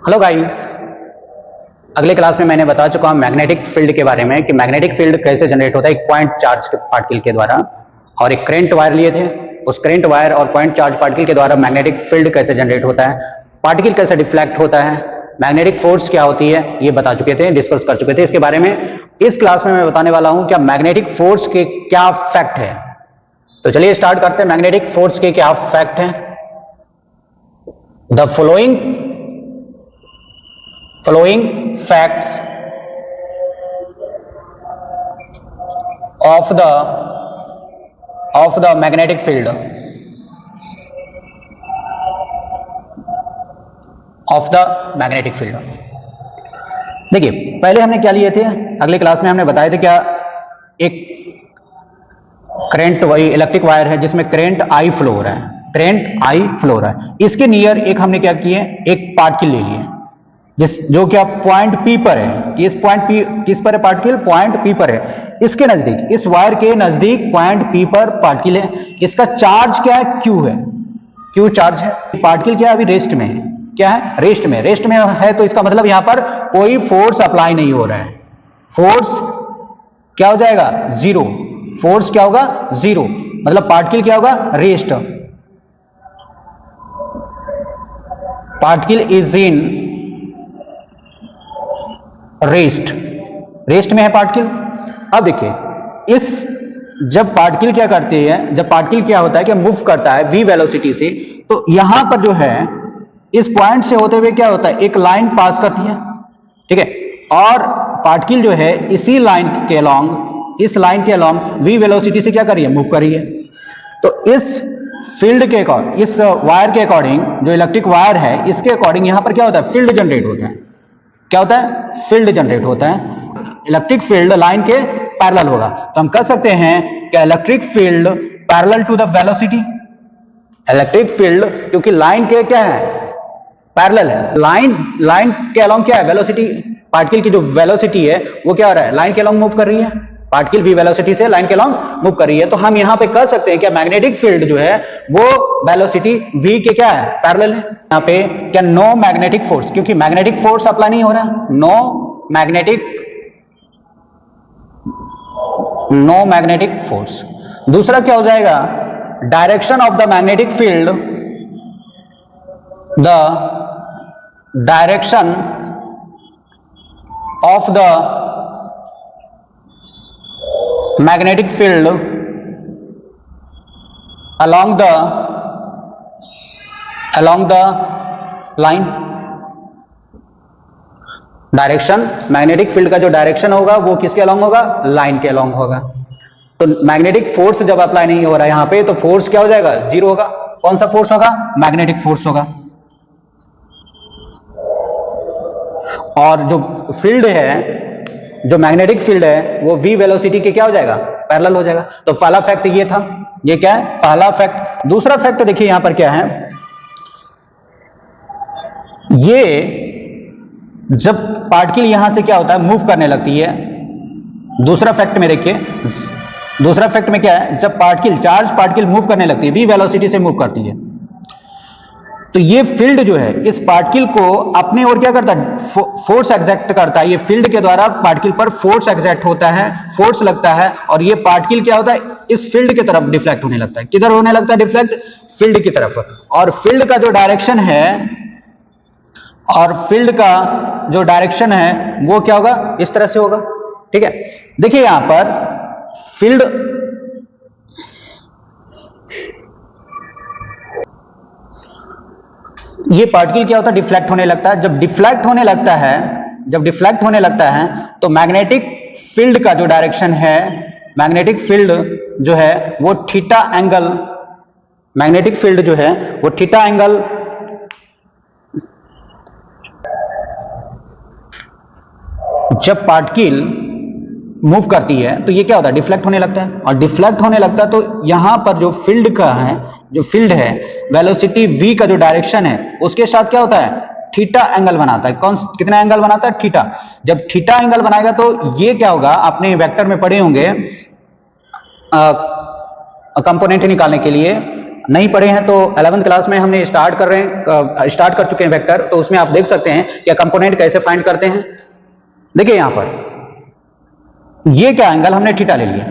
Hello guys, अगले class में मैंने बता चुका हूं मैग्नेटिक फील्ड के बारे में कि मैग्नेटिक फील्ड कैसे जनरेट होता है एक पॉइंट चार्ज के पार्टिकल के द्वारा। और एक करंट वायर लिए थे, उस करंट वायर और पॉइंट चार्ज पार्टिकल के द्वारा मैग्नेटिक फील्ड कैसे जनरेट होता है, पार्टिकल कैसे डिफ्लेक्ट होता है, मैग्नेटिक फोर्स क्या होती है, ये बता चुके थे, डिस्कस कर चुके थे इसके बारे में। इस क्लास में मैं बताने वाला हूं क्या मैग्नेटिक फोर्स के क्या फैक्ट है। तो चलिए स्टार्ट करते हैं। मैग्नेटिक फोर्स के क्या फैक्ट है। The following facts of the magnetic field देखिए, पहले हमने क्या लिए थे, अगले क्लास में हमने बताया था क्या एक करंट वही इलेक्ट्रिक वायर है जिसमें करंट आई फ्लो हो रहा है, इसके नियर एक हमने क्या किए, एक पार्टिकल ले लिए जो क्या पॉइंट पी पर है कि इस पॉइंट पी किस पर है, पार्टिकल पॉइंट पी पर है, इसके नजदीक, इस वायर के नजदीक पॉइंट पी पर पार्टिकल है। इसका चार्ज क्या है, क्यू है, क्यू चार्ज है। पार्टिकल क्या है, अभी रेस्ट में है, क्या है, रेस्ट में है। तो इसका मतलब यहां पर कोई फोर्स अप्लाई नहीं हो रहा है, फोर्स क्या हो जाएगा, जीरो। फोर्स क्या होगा, जीरो, मतलब पार्टिकल क्या होगा, rest. Particle is in rest में है पार्टिकल। अब देखिए, जब पार्टिकल क्या करते हैं, जब पार्टिकल क्या होता है कि मूव करता है v वेलोसिटी से, तो यहां पर जो है इस पॉइंट से होते हुए क्या होता है, एक लाइन पास करती है, ठीक है। और पार्टिकल जो है इसी लाइन के अलोंग, इस लाइन के अलोंग v वेलोसिटी से क्या कर रही है, मूव कर रही है। तो इस फील्ड के अकॉर्डिंग, इस वायर के अकॉर्डिंग, जो इलेक्ट्रिक वायर है इसके अकॉर्डिंग यहां पर क्या होता है, फील्ड जनरेट होता है। क्या होता है, फील्ड जनरेट होता है। इलेक्ट्रिक फील्ड लाइन के पैरेलल होगा, तो हम कह सकते हैं कि electric field parallel to the velocity. Electric field क्योंकि लाइन के क्या है, पैरेलल है। लाइन के अलोंग क्या है, वेलोसिटी, पार्टिकल की जो वेलोसिटी है वो क्या हो रहा है, लाइन के अलोंग मूव कर रही है। पार्टिकल भी वेलोसिटी से लाइन के अलोंग मूव कर रही है। तो हम यहां पे कह सकते हैं कि मैग्नेटिक फील्ड जो है वो वेलोसिटी v के क्या है, पैरेलल है। यहां पे क्या, नो मैग्नेटिक फोर्स, क्योंकि मैग्नेटिक फोर्स अप्लाई नहीं हो रहा, नो मैग्नेटिक फोर्स। दूसरा क्या हो जाएगा, direction of the magnetic field, the direction of the magnetic field along the line। Direction, magnetic field का जो डायरेक्शन होगा वो किसके अलोंग होगा, लाइन के अलोंग होगा। तो मैग्नेटिक फोर्स जब अप्लाई नहीं हो रहा है यहां पे, तो फोर्स क्या हो जाएगा, जीरो होगा। कौन सा फोर्स होगा, मैग्नेटिक फोर्स होगा। और जो फील्ड है, जो मैग्नेटिक फील्ड है वो v वेलोसिटी के क्या हो जाएगा, पैरेलल हो जाएगा। तो पहला फैक्ट ये था, ये क्या है, पहला फैक्ट। दूसरा फैक्ट देखिए यहां पर क्या है, ये जब पार्टिकल यहां से क्या होता है, मूव करने लगती है। दूसरा फैक्ट में देखिए, दूसरा फैक्ट में क्या है, जब पार्टिकल, चार्ज पार्टिकल मूव करने लगती है, v वेलोसिटी से मूव करती है, तो ये फील्ड जो है इस पार्टिकल को अपनी ओर क्या करता है, फोर्स एग्जैक्ट करता है। ये फील्ड के द्वारा पार्टिकल पर फोर्स एग्जैक्ट होता है, फोर्स लगता है, और ये पार्टिकल क्या होता है, इस फील्ड की तरफ डिफ्लेक्ट होने लगता है। किधर होने लगता है डिफ्लेक्ट, फील्ड की तरफ। और फील्ड का जो डायरेक्शन है, वो क्या होगा, इस तरह से होगा, ठीक है। देखिए यहां पर फील्ड, ये पार्टिकल क्या होता है, डिफ्लेक्ट होने लगता है। जब डिफ्लेक्ट होने लगता है तो मैग्नेटिक फील्ड का जो डायरेक्शन है, मैग्नेटिक फील्ड जो है वो थीटा एंगल, मैग्नेटिक फील्ड जो है वो थीटा एंगल, जब पार्टिकल मूव करती है तो ये क्या होता है, डिफ्लेक्ट होने लगता है। और डिफ्लेक्ट होने लगता है तो यहां पर जो फील्ड का है, जो फील्ड है, वेलोसिटी v का जो डायरेक्शन है उसके साथ क्या होता है, थीटा एंगल बनाता है। कितना एंगल बनाता है, थीटा। जब थीटा एंगल बनाएगा तो ये क्या होगा, आपने वेक्टर में पढ़े होंगे कंपोनेंट निकालने के लिए, नहीं पढ़े हैं तो 11th क्लास में हमने स्टार्ट कर चुके हैं वेक्टर, तो उसमें आप देख सकते हैं कि कंपोनेंट कैसे फाइंड करते हैं। देखिए यहां पर ये क्या एंगल हमने थीटा ले लिया,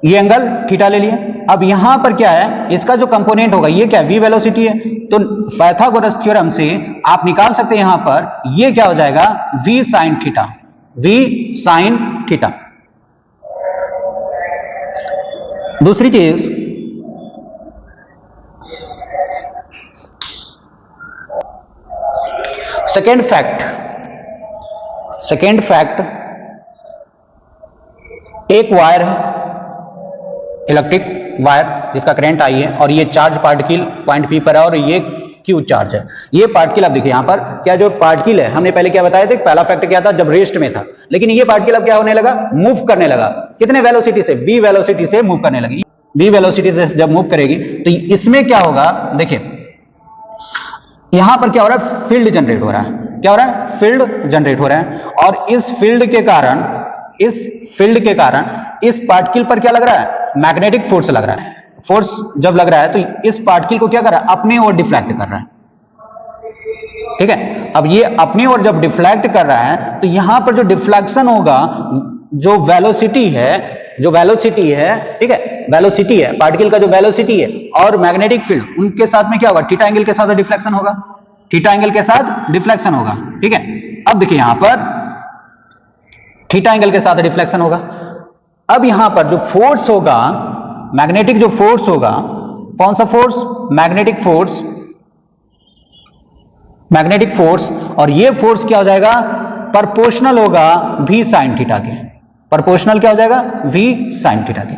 ये एंगल थीटा ले लिया। अब यहां पर क्या है, इसका जो कंपोनेंट होगा ये क्या v वेलोसिटी है, तो पाइथागोरस थ्योरम से आप निकाल सकते हैं यहां पर ये क्या हो जाएगा v sin theta, v sin theta. दूसरी चीज सेकेंड फैक्ट, एक वायर है, इलेक्ट्रिक वायर जिसका करंट आई है, और ये चार्ज पार्टिकल पॉइंट पी पर है और ये क्यू चार्ज है। ये पार्टिकल, अब देखिए यहां पर क्या जो पार्टिकल है, हमने पहले क्या बताया था, पहला फैक्ट क्या था, जब रेस्ट में था, लेकिन ये पार्टिकल अब क्या होने लगा, मूव करने लगा। कितने वेलोसिटी से, v वेलोसिटी से मूव करने लगी। v वेलोसिटी से जब मूव करेगी तो इसमें क्या होगा, देखिए यहां पर क्या हो रहा है, फील्ड जनरेट हो रहा है। क्या हो रहा है, फील्ड जनरेट हो रहा है, और इस फील्ड के कारण इस पार्टिकल पर क्या लग रहा है, मैग्नेटिक फोर्स लग रहा है। फोर्स जब लग रहा है तो इस पार्टिकल को क्या कर रहा है, अपनी ओर डिफ्लेक्ट कर रहा है। ठीक है, अब ये अपनी ओर जब डिफ्लेक्ट कर रहा है तो यहां पर जो डिफ्लेक्शन होगा, जो वेलोसिटी है, ठीक है, वेलोसिटी है पार्टिकल का, जो वेलोसिटी है और मैग्नेटिक फील्ड, उनके साथ में क्या होगा, थीटा एंगल के साथ डिफ्लेक्शन होगा, थीटा एंगल के साथ डिफ्लेक्शन होगा। ठीक है, अब देखिए यहां पर थीटा एंगल के साथ डिफ्लेक्शन होगा। अब यहां पर जो फोर्स होगा, मैग्नेटिक जो फोर्स होगा, कौन सा फोर्स, मैग्नेटिक फोर्स, और ये फोर्स क्या हो जाएगा, प्रोपोर्शनल होगा v sin थीटा के। प्रोपोर्शनल क्या हो जाएगा, v sin थीटा के।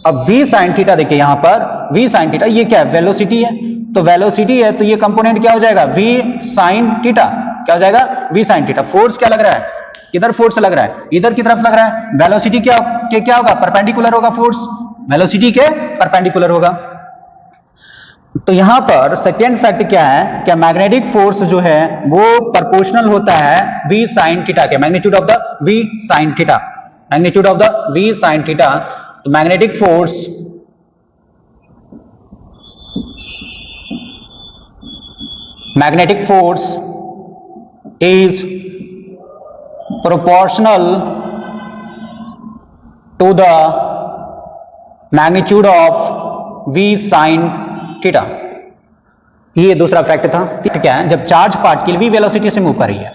अब v sin थीटा देखिए यहां पर v sin थीटा, ये क्या है, वेलोसिटी है, तो वेलोसिटी है तो ये कंपोनेंट क्या हो जाएगा, v sin थीटा। क्या हो जाएगा, v sin थीटा। फोर्स क्या लग रहा है, किधर फोर्स लग रहा है, इधर की तरफ लग रहा है। वेलोसिटी क्या होगा, परपेंडिकुलर होगा, फोर्स वेलोसिटी के परपेंडिकुलर होगा। तो यहां पर सेकेंड फैक्ट क्या है, क्या मैग्नेटिक फोर्स जो है वो प्रोपोर्शनल होता है v sin थीटा के, magnitude of the v sin theta, magnitude of the v sin theta. तो magnetic force is proportional to the magnitude of v sin theta. ये दूसरा फैक्ट था। क्या है, जब चार्ज पार्टिकल v वेलोसिटी से move कर रही है,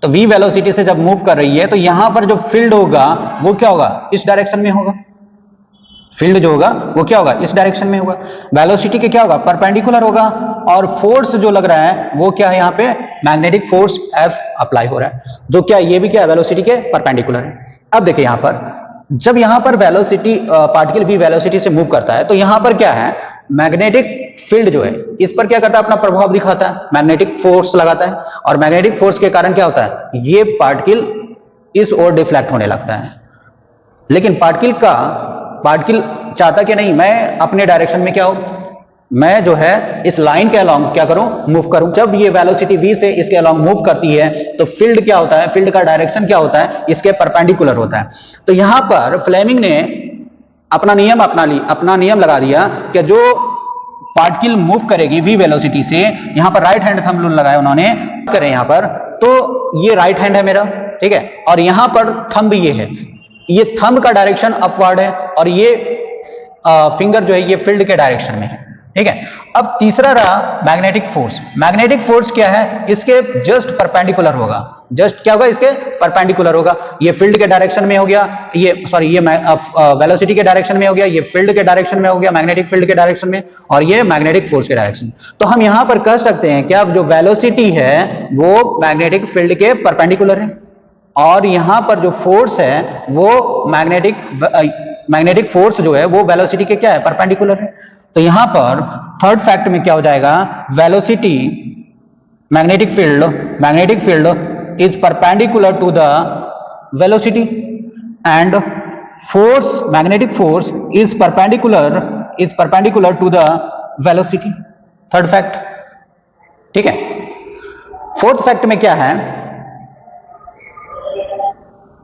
तो v वेलोसिटी से जब मूव कर रही है तो यहां पर जो फील्ड होगा वो क्या होगा, इस डायरेक्शन में होगा। फील्ड जो होगा वो क्या होगा, इस डायरेक्शन में होगा। वेलोसिटी के क्या होगा, परपेंडिकुलर होगा, और फोर्स जो लग रहा है वो क्या है, यहां पे मैग्नेटिक फोर्स F अप्लाई हो रहा है, जो क्या ये भी क्या है, वेलोसिटी के परपेंडिकुलर है। अब देखिए यहां पर जब यहां पर वेलोसिटी पार्टिकल v वेलोसिटी से मूव करता है तो यहां पर क्या है, मैग्नेटिक फील्ड जो है इस पर क्या करता है, अपना प्रभाव दिखाता है, मैग्नेटिक फोर्स लगाता है, और मैग्नेटिक फोर्स के कारण क्या होता है, ये पार्टिकल इस ओर डिफ्लेक्ट होने लगता है। लेकिन पार्टिकल चाहता कि नहीं, मैं अपने डायरेक्शन में क्या हो, मैं जो है इस लाइन के अलोंग क्या करूं, मूव करूं। जब ये वेलोसिटी v से इसके अलोंग मूव करती है तो फील्ड क्या होता है, फील्ड का डायरेक्शन क्या होता है, इसके परपेंडिकुलर होता है। तो यहां पर फ्लेमिंग ने अपना नियम लगा दिया कि जो पार्टिकल मूव करेगी v वेलोसिटी से, यहां पर राइट हैंड थंब रूल लगाया उन्होंने, करें यहां पर, तो ये राइट हैंड है मेरा, ठीक है, और यहां पर थंब ये है, ये थंब का डायरेक्शन अपवर्ड है, और ये फिंगर जो है ये फील्ड के डायरेक्शन में है। ठीक है, अब तीसरा रहा मैग्नेटिक फोर्स। मैग्नेटिक फोर्स क्या है, इसके जस्ट परपेंडिकुलर होगा, जस्ट क्या होगा, इसके परपेंडिकुलर होगा। ये फील्ड के डायरेक्शन में हो गया, ये वेलोसिटी के डायरेक्शन में हो गया, ये फील्ड के डायरेक्शन में हो गया, मैग्नेटिक फील्ड के डायरेक्शन में, और ये मैग्नेटिक फोर्स के डायरेक्शन। तो हम यहां पर कह सकते हैं कि अब जो वेलोसिटी है वो मैग्नेटिक फील्ड के परपेंडिकुलर है, और यहां पर जो फोर्स है वो मैग्नेटिक फोर्स जो है वो वेलोसिटी के क्या है, परपेंडिकुलर है। तो यहां पर थर्ड फैक्ट में क्या हो जाएगा, velocity, magnetic field is perpendicular to the velocity, and force, magnetic force is perpendicular to the velocity. Third fact, ठीक है। फोर्थ फैक्ट में क्या है,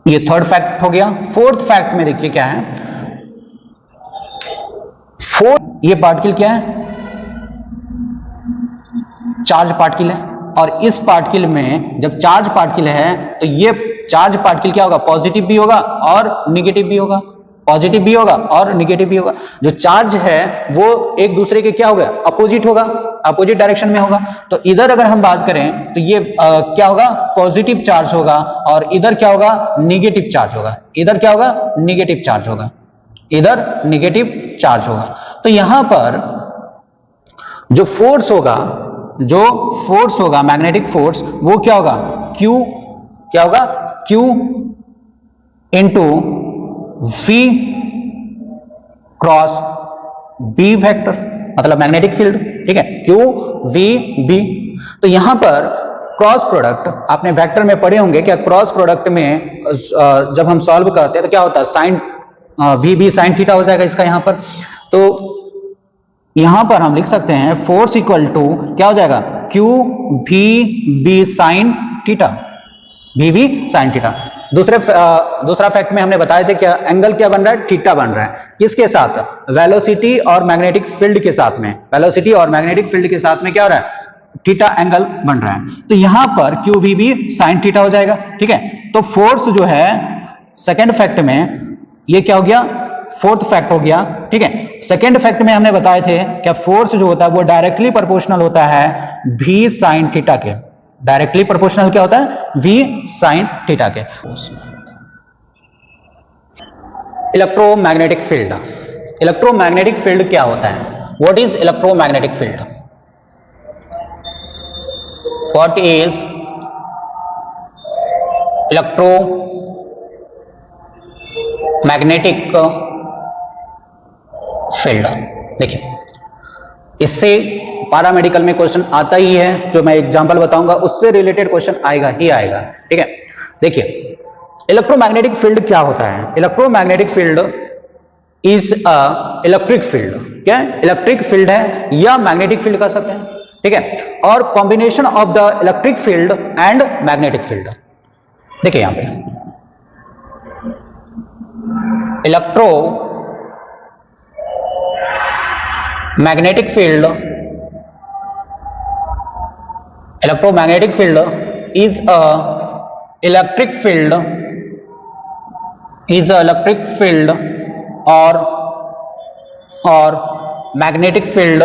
ये थर्ड फैक्ट हो गया। फोर्थ फैक्ट में देखिए क्या है, ये पार्टिकल क्या है, चार्ज पार्टिकल है, और इस पार्टिकल में जब चार्ज पार्टिकल है तो ये चार्ज पार्टिकल क्या होगा, पॉजिटिव भी होगा और निगेटिव भी होगा, पॉजिटिव भी होगा और निगेटिव भी होगा। जो चार्ज है वो एक दूसरे के क्या होगा, अपोजिट होगा, अपोजिट डायरेक्शन में होगा। तो इधर अगर हम बात करें तो ये क्या होगा, पॉजिटिव चार्ज होगा, और इधर क्या होगा, निगेटिव चार्ज होगा, इधर क्या होगा, निगेटिव चार्ज होगा, इधर निगेटिव चार्ज होगा। तो यहां पर जो फोर्स होगा, जो फोर्स होगा, मैग्नेटिक फोर्स, वो क्या होगा, Q, क्या होगा, Q into V cross B vector, मतलब मैग्नेटिक फील्ड, ठीक है, Q V B। तो यहां पर क्रॉस प्रोडक्ट आपने वेक्टर में पढ़े होंगे, क्या क्रॉस प्रोडक्ट में जब हम सॉल्व करते हैं तो क्या होता है, sine V B sine theta हो जाएगा इसका यहां पर। तो यहां पर हम लिख सकते हैं फोर्स इक्वल टू क्या हो जाएगा, Q V B sine theta, V B sine theta. दूसरा फैक्ट में हमने बताया थे क्या, एंगल क्या बन रहा है, थीटा बन रहा है, किसके साथ, वेलोसिटी और मैग्नेटिक फील्ड के साथ में, वेलोसिटी और मैग्नेटिक फील्ड के साथ में क्या हो रहा है, थीटा एंगल बन रहा है। तो यहां पर क्यू वी भी साइन थीटा हो जाएगा, ठीक है। तो फोर्स जो है सेकेंड फैक्ट में, ये क्या हो गया, फोर्थ फैक्ट हो गया, ठीक है। सेकेंड फैक्ट में हमने बताए थे क्या, फोर्स जो होता है वो डायरेक्टली प्रोपोर्शनल होता है V साइन थीटा के, डायरेक्टली प्रोपोर्शनल क्या होता है, V साइन थीटा के। इलेक्ट्रोमैग्नेटिक फील्ड, इलेक्ट्रोमैग्नेटिक फील्ड क्या होता है, what is electromagnetic field, what is electromagnetic field. देखिए, इससे पैरामेडिकल में क्वेश्चन आता ही है, जो मैं एग्जांपल बताऊंगा उससे रिलेटेड क्वेश्चन आएगा ही आएगा, ठीक है। देखिए, इलेक्ट्रोमैग्नेटिक फील्ड क्या होता है, electromagnetic field is a electric field, क्या इलेक्ट्रिक फील्ड है या मैग्नेटिक फील्ड कह सकते हैं, ठीक है, और combination of the electric field and magnetic field. देखिए यहां पे electromagnetic field, electromagnetic field is a electric field, is a electric field or magnetic field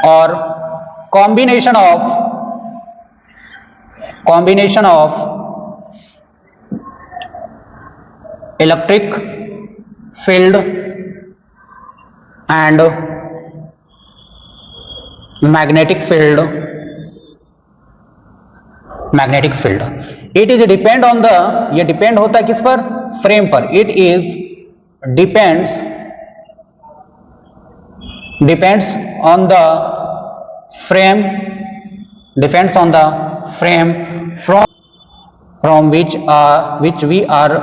or combination of electric field and magnetic field, magnetic field. It is depend on the, ये depend होता है किस पर, frame पर। It is depends on the frame, depends on the frame from which we are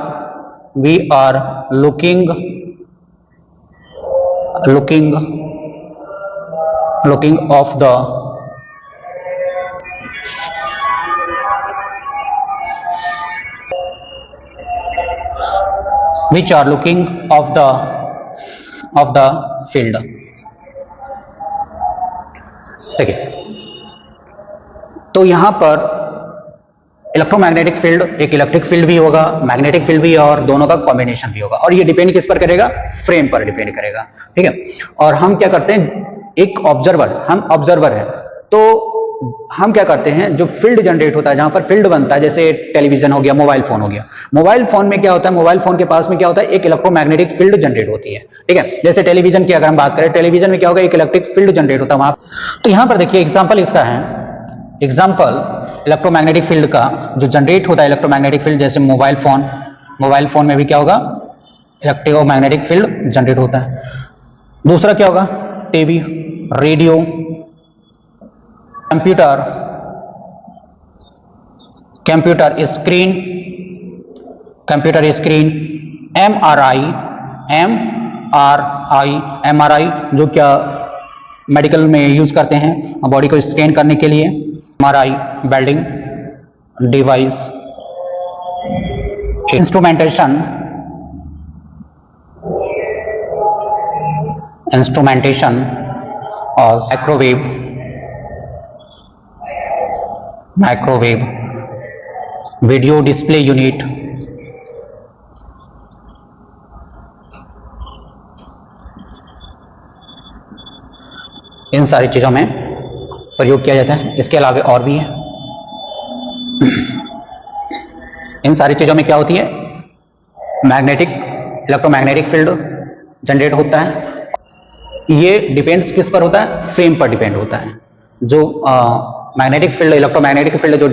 looking of the which are looking of the field। देखिए, तो यहां पर इलेक्ट्रोमैग्नेटिक फील्ड एक इलेक्ट्रिक फील्ड भी होगा, मैग्नेटिक फील्ड भी, और दोनों का कॉम्बिनेशन भी होगा, और ये डिपेंड किस पर करेगा, फ्रेम पर डिपेंड करेगा, ठीक है। और हम क्या करते हैं, एक ऑब्जर्वर, हम ऑब्जर्वर है, तो हम क्या करते हैं, जो फील्ड जनरेट होता है, जहां पर फील्ड बनता है, जैसे टेलीविजन हो गया, मोबाइल फोन हो गया, मोबाइल फोन में क्या होता है, मोबाइल फोन के पास में क्या होता है, एक इलेक्ट्रोमैग्नेटिक फील्ड जनरेट होती है, ठीक है। जैसे टेलीविजन की अगर हम बात करें, टेलीविजन में क्या होगा, एक इलेक्ट्रिक फील्ड जनरेट होता है वहां। तो यहां पर देखिए एग्जाम्पल इसका है, एग्जाम्पल इलेक्ट्रोमैग्नेटिक फील्ड का जो जनरेट होता है, इलेक्ट्रोमैग्नेटिक फील्ड, जैसे मोबाइल फोन में भी क्या होगा, इलेक्ट्रोमैग्नेटिक फील्ड जनरेट होता है। दूसरा क्या होगा, TV, radio, computer screen, MRI जो क्या मेडिकल में यूज करते हैं बॉडी को स्कैन करने के लिए, एमआरआई वेल्डिंग डिवाइस, इंस्ट्रूमेंटेशन और माइक्रोवेव, वीडियो डिस्प्ले यूनिट, इन सारी चीजों में प्रयोग किया जाता है। इसके अलावा और भी है। इन सारी चीजों में क्या होती है, इलेक्ट्रोमैग्नेटिक फील्ड जनरेट होता है। ये डिपेंड्स किस पर होता है, फ्रेम पर डिपेंड होता है। जो मैग्नेटिक फील्ड, इलेक्ट्रोमैग्नेटिक फील्ड जो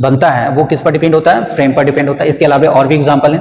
बनता है वो किस पर डिपेंड होता है, फ्रेम पर डिपेंड होता है। इसके अलावा और भी एग्जांपल हैं।